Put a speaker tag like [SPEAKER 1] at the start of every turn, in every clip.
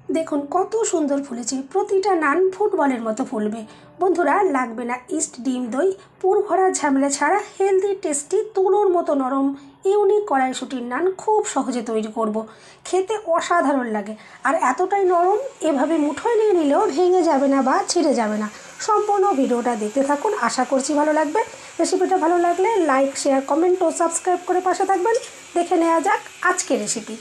[SPEAKER 1] দেখুন কত সুন্দর ফুলেছে, প্রতিটা নান ফুটবলের মতো ফুলবে। বন্ধুরা, লাগবে না ইস্ট, ডিম, দই, পুর ভরা ঝামেলা ছাড়া হেলদি টেস্টি তুলোর মতো নরম ইউনিক কড়াইশুঁটির নান খুব সহজে তৈরি করব। খেতে অসাধারণ লাগে, আর এতটাই নরম এভাবে মুঠোয় নিয়ে নিলেও ভেঙে যাবে না বা ছিঁড়ে যাবে না। সম্পূর্ণ ভিডিওটা দেখতে থাকুন, আশা করছি ভালো লাগবে। রেসিপিটা ভালো লাগলে লাইক, শেয়ার, কমেন্ট ও সাবস্ক্রাইব করে পাশে থাকবেন। দেখে নেওয়া যাক আজকের রেসিপি।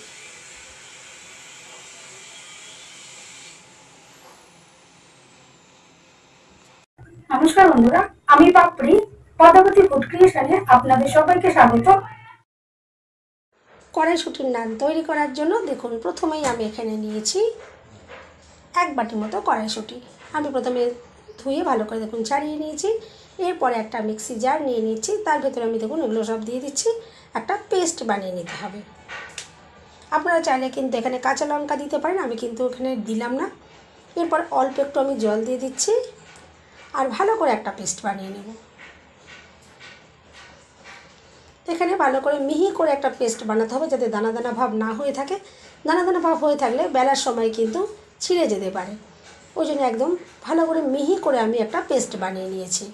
[SPEAKER 2] নমস্কার বন্ধুরা, আমি পাপড়ি পদ্মাবতী ফুড ক্রিয়েশনে আপনাদের সবাইকে স্বাগত।
[SPEAKER 1] কড়াইশুঁটির নান তৈরি করার জন্য দেখুন, প্রথমেই আমি এখানে নিয়েছি 1 বাটি মতো কড়াইশুঁটি। আমি প্রথমে ধুয়ে ভালো করে দেখুন ছাড়িয়ে নিয়েছি। এরপরে একটা মিক্সি জার নিয়ে নিচ্ছি, তার ভেতরে আমি দেখুন এগুলো সব দিয়ে দিচ্ছি। একটা পেস্ট বানিয়ে নিতে হবে। আপনারা চাইলে কিন্তু এখানে কাঁচা লঙ্কা দিতে পারেন, আমি কিন্তু এখানে দিলাম না। এরপর অল্প একটু আমি জল দিয়ে দিচ্ছি, আর ভালো করে একটা পেস্ট বানিয়ে নেব। এখানে ভালো করে মিহি করে একটা পেস্ট বানাতে হবে, যাতে দানা দানা ভাব না হয়ে থাকে। দানা দানা ভাব হয়ে থাকলে বেলার সময় কিন্তু ছিঁড়ে যেতে পারে। ওই জন্য একদম ভালো করে মিহি করে আমি একটা পেস্ট বানিয়ে নিয়েছি।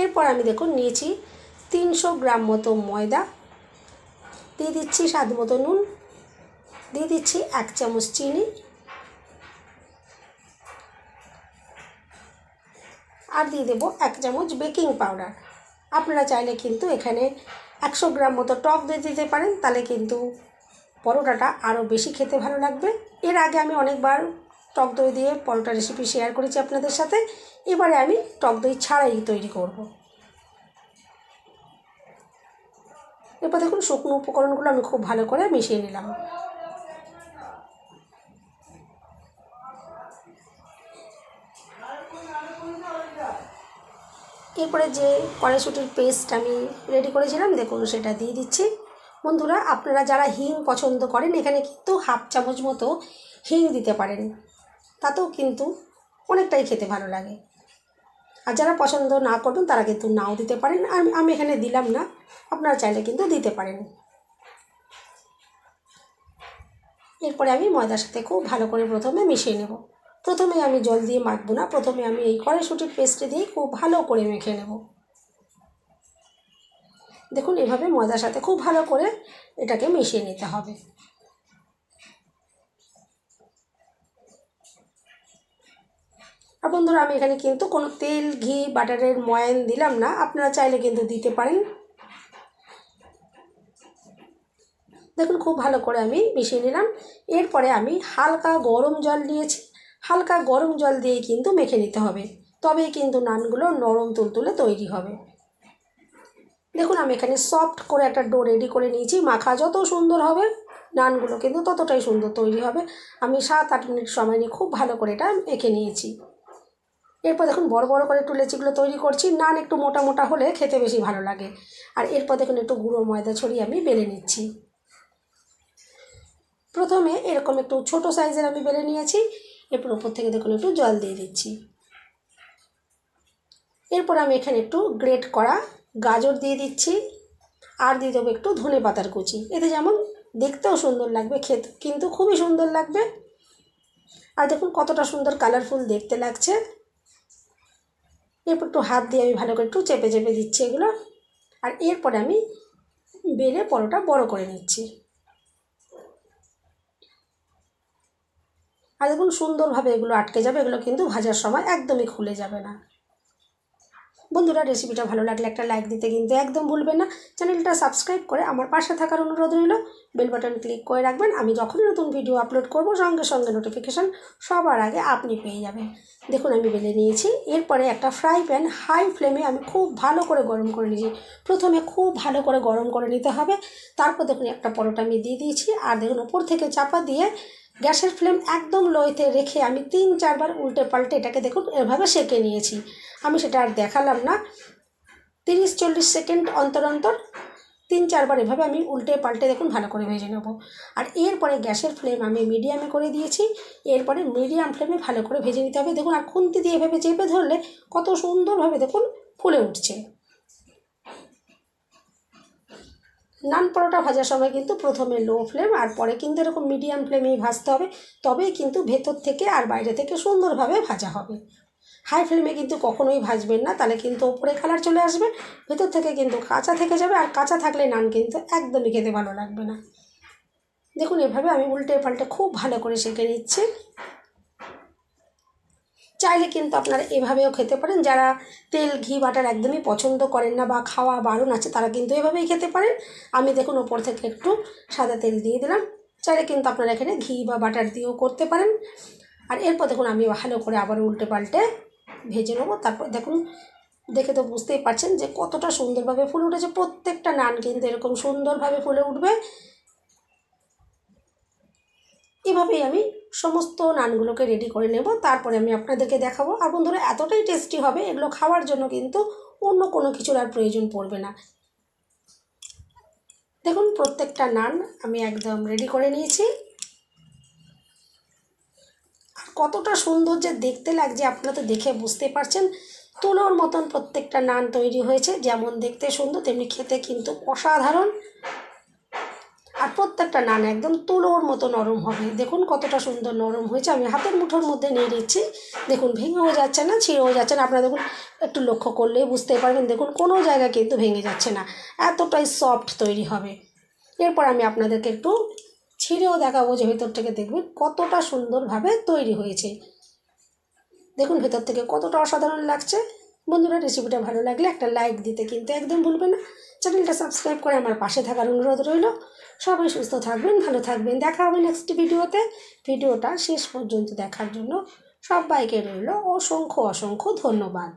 [SPEAKER 1] এরপর আমি দেখুন নিয়েছি 300 গ্রাম মতো ময়দা, দিয়ে দিচ্ছি স্বাদ মতো নুন, দিয়ে দিচ্ছি 1 চামচ চিনি, আর দিয়ে দেবো 1 চামচ বেকিং পাউডার। আপনারা চাইলে কিন্তু এখানে 100 গ্রাম মতো টক দই দিতে পারেন, তাহলে কিন্তু পরোটাটা আরও বেশি খেতে ভালো লাগবে। এর আগে আমি অনেকবার টক দই দিয়ে পরোটা রেসিপি শেয়ার করেছি আপনাদের সাথে। এবারে আমি টক দই ছাড়াই তৈরি করব। এরপর দেখুন শুকনো উপকরণগুলো আমি খুব ভালো করে মিশিয়ে নিলাম। এরপরে যে কড়াইশুঁটির পেস্ট আমি রেডি করেছিলাম দেখুন সেটা দিয়ে দিচ্ছি। বন্ধুরা, আপনারা যারা হিং পছন্দ করেন এখানে কিন্তু 1/2 চামচ মতো হিং দিতে পারেন, তাতেও কিন্তু অনেকটাই খেতে ভালো লাগে। আর যারা পছন্দ না করবেন তারা কিন্তু নাও দিতে পারেন, আর আমি এখানে দিলাম না, আপনারা চাইলে কিন্তু দিতে পারেন। এরপরে আমি ময়দার সাথে খুব ভালো করে প্রথমে মিশিয়ে নেব। প্রথমে আমি জল দিয়ে মাখবো না, প্রথমে আমি এই কড়াইশুঁটির পেস্ট দিয়ে খুব ভালো করে মেখে নেব। দেখুন এভাবে ময়দার সাথে খুব ভালো করে এটাকে মিশিয়ে নিতে হবে। আর বন্ধুরা, আমি এখানে কিন্তু কোনো তেল, ঘি, বাটারের ময়ান দিলাম না, আপনারা চাইলে কিন্তু দিতে পারেন। দেখুন খুব ভালো করে আমি মিশিয়ে নিলাম। এরপরে আমি হালকা গরম জল নিয়েছি, হালকা গরম জল দিয়ে কিন্তু মেখে নিতে হবে, তবেই কিন্তু নানগুলো নরম তুলতুলে তৈরি হবে। দেখুন আমি এখানে সফট করে একটা ডো রেডি করে নিয়েছি। মাখা যত সুন্দর হবে নানগুলো কিন্তু ততটাই সুন্দর তৈরি হবে। আমি 7-8 মিনিট সময় নিয়ে খুব ভালো করে এটা মেখে নিয়েছি। এরপর দেখুন বড় বড় করে একটু লেচিগুলো তৈরি করছি। নান একটু মোটা মোটা হলে খেতে বেশি ভালো লাগে। আর এরপর দেখুন একটু গুঁড়ো ময়দা ছড়িয়ে আমি বেলে নিচ্ছি। প্রথমে এরকম একটু ছোট সাইজের আমি বেলে নিয়েছি। এরপর উপর থেকে দেখুন একটু জল দিয়ে দিচ্ছি। এরপর আমি এখানে একটু গ্রেট করা গাজর দিয়ে দিচ্ছি, আর দিয়ে দেবো একটু ধনে পাতার কুচি। এতে যেমন দেখতেও সুন্দর লাগবে, খেতে কিন্তু খুবই সুন্দর লাগবে। আর দেখুন কতটা সুন্দর কালারফুল দেখতে লাগছে। এরপর একটু হাত দিয়ে আমি ভালো করে একটু চেপে চেপে দিচ্ছি এগুলো। আর এরপরে আমি বেলে পরোটা বড় করে নিচ্ছি। আর দেখুন সুন্দরভাবে এগুলো আটকে যাবে, এগুলো কিন্তু ভাজার সময় একদমই খুলে যাবে না। বন্ধুরা, রেসিপিটা ভালো লাগলে একটা লাইক দিতে কিন্তু একদম ভুলবেন না। চ্যানেলটা সাবস্ক্রাইব করে আমার পাশে থাকার অনুরোধ রইল। বেল বাটন ক্লিক করে রাখবেন, আমি যখনই নতুন ভিডিও আপলোড করব সঙ্গে সঙ্গে নোটিফিকেশান সবার আগে আপনি পেয়ে যাবেন। দেখুন আমি বেলে নিয়েছি। এরপরে একটা ফ্রাই প্যান হাই ফ্লেমে আমি খুব ভালো করে গরম করে নিয়েছি। প্রথমে খুব ভালো করে গরম করে নিতে হবে। তারপর দেখুন একটা পরোটা আমি দিয়ে দিয়েছি, আর দেখুন ওপর থেকে চাপা দিয়ে গ্যাসের ফ্লেম একদম লোতে রেখে আমি 3-4 বার উল্টে পাল্টে এটাকে দেখুন এভাবে সেঁকে নিয়েছি। আমি সেটা আর দেখালাম না। 30-40 সেকেন্ড অন্তর অন্তর 3-4 বার এভাবে আমি উল্টে পাল্টে দেখুন ভালো করে ভেজে নেব। আর এরপরে গ্যাসের ফ্লেম আমি মিডিয়ামে করে দিয়েছি। এরপরে মিডিয়াম ফ্লেমে ভালো করে ভেজে নিতে হবে। দেখুন আর খুন্তি দিয়ে এভাবে চেপে ধরলে কত সুন্দরভাবে দেখুন ফুলে উঠছে। নান পরোটা ভাজার সময় কিন্তু প্রথমে লো ফ্লেম আর পরে কিন্তু এরকম মিডিয়াম ফ্লেমেই ভাজতে হবে, তবেই কিন্তু ভেতর থেকে আর বাইরে থেকে সুন্দরভাবে ভাজা হবে। হাই ফ্লেমে কিন্তু কখনোই ভাজবেন না, তাহলে কিন্তু ওপরে কালার চলে আসবে, ভেতর থেকে কিন্তু কাঁচা থেকে যাবে, আর কাঁচা থাকলে নান কিন্তু একদমই খেতে ভালো লাগবে না। দেখুন এভাবে আমি উল্টে পাল্টে খুব ভালো করে সেঁকে নিচ্ছি। চাইলে কিন্তু আপনারা এভাবেও খেতে পারেন, যারা তেল ঘি বাটার একদমই পছন্দ করেন না বা খাওয়া বারণ আছে তারা কিন্তু এভাবেই খেতে পারেন। আমি দেখুন ওপর থেকে একটু সাদা তেল দিয়ে দিলাম, চাইলে কিন্তু আপনারা এখানে ঘি বা বাটার দিয়েও করতে পারেন। আর এরপর দেখুন আমি ভালো করে আবার উল্টে পাল্টে ভেজে নেবো। তারপর দেখুন দেখে তো বুঝতেই পারছেন যে কতটা সুন্দরভাবে ফুলে উঠেছে। প্রত্যেকটা নান কিন্তু এরকম সুন্দরভাবে ফুলে উঠবে। এভাবেই আমি সমস্ত নানগুলোকে রেডি করে নেব, তারপরে আমি আপনাদেরকে দেখাবো। আর বন্ধুরা এতটাই টেস্টি হবে, এগুলো খাওয়ার জন্য কিন্তু অন্য কোনো কিছুর আর প্রয়োজন পড়বে না। দেখুন প্রত্যেকটা নান আমি একদম রেডি করে নিয়েছি। আর কতটা সুন্দর যে দেখতে লাগছে আপনারা তো দেখে বুঝতে পারছেন। তুলোর মতন প্রত্যেকটা নান তৈরি হয়েছে, যেমন দেখতে সুন্দর তেমনি খেতে কিন্তু অসাধারণ। আর প্রত্যেকটা নান একদম তুলোর মতো নরম হবে। দেখুন কতটা সুন্দর নরম হয়েছে। আমি হাতের মুঠোর মধ্যে নিয়ে নিচ্ছি, দেখুন ভেঙেও যাচ্ছে না, ছিঁড়েও যাচ্ছে না। আপনারা দেখুন একটু লক্ষ্য করলেই বুঝতে পারবেন, দেখুন কোনো জায়গা কিন্তু ভেঙে যাচ্ছে না, এতটাই সফট তৈরি হবে। এরপর আমি আপনাদেরকে একটু ছিঁড়েও দেখাবো যে ভেতর থেকে দেখবেন কতটা সুন্দরভাবে তৈরি হয়েছে। দেখুন ভেতর থেকে কতটা অসাধারণ লাগছে। বন্ধুরা রেসিপিটা ভালো লাগলে একটা লাইক দিতে কিন্তু একদম ভুলবেন না। চ্যানেলটা সাবস্ক্রাইব করে আমার পাশে থাকার অনুরোধ রইল। সবাই সুস্থ থাকবেন, ভালো থাকবেন, দেখা হবে নেক্সট ভিডিওতে। ভিডিওটা শেষ পর্যন্ত দেখার জন্য সবাইকে রইল অসংখ্য অসংখ্য ধন্যবাদ।